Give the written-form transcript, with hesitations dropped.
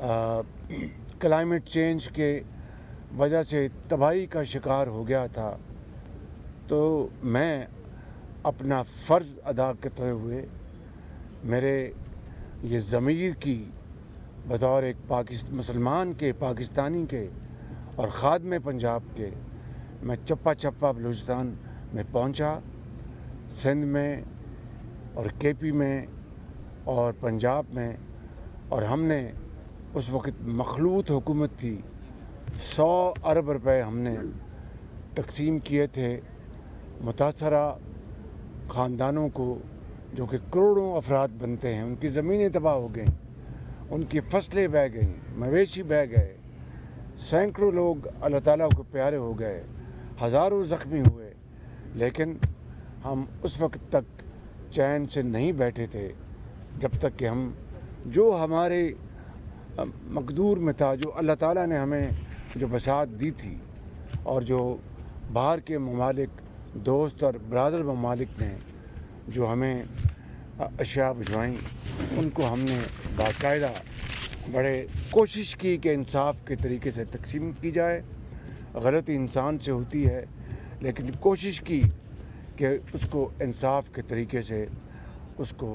Climate change के वजह से तबाही का शिकार हो गया था, तो मैं अपना फ़र्ज़ अदा करते हुए मेरे ये ज़मीर की बतौर एक मुसलमान के, पाकिस्तानी के और ख़ादम पंजाब के मैं चप्पा चप्पा बलूचिस्तान में पहुंचा, सिंध में और केपी में और पंजाब में। और हमने उस वक़्त मखलूत हुकूमत थी, 100 अरब रुपए हमने तकसीम किए थे मुतासरा ख़ानदानों को, जो कि करोड़ों अफराद बनते हैं। उनकी ज़मीनें तबाह हो गईं, उनकी फसलें बह गईं, मवेशी बह गए, सैकड़ों लोग अल्लाह ताला को प्यारे हो गए, हज़ारों ज़ख्मी हुए। लेकिन हम उस वक़्त तक चैन से नहीं बैठे थे जब तक कि हम जो हमारे मकदूर में था, जो अल्लाह ताला ने हमें जो बसात दी थी और जो बाहर के ममालिक दोस्त और ब्रादर ममालिक ने जो हमें अशिया भिजवाईं, उनको हमने बाकायदा बड़े कोशिश की कि इंसाफ के तरीके से तकसीम की जाए। गलती इंसान से होती है, लेकिन कोशिश की कि उसको इंसाफ के तरीके से उसको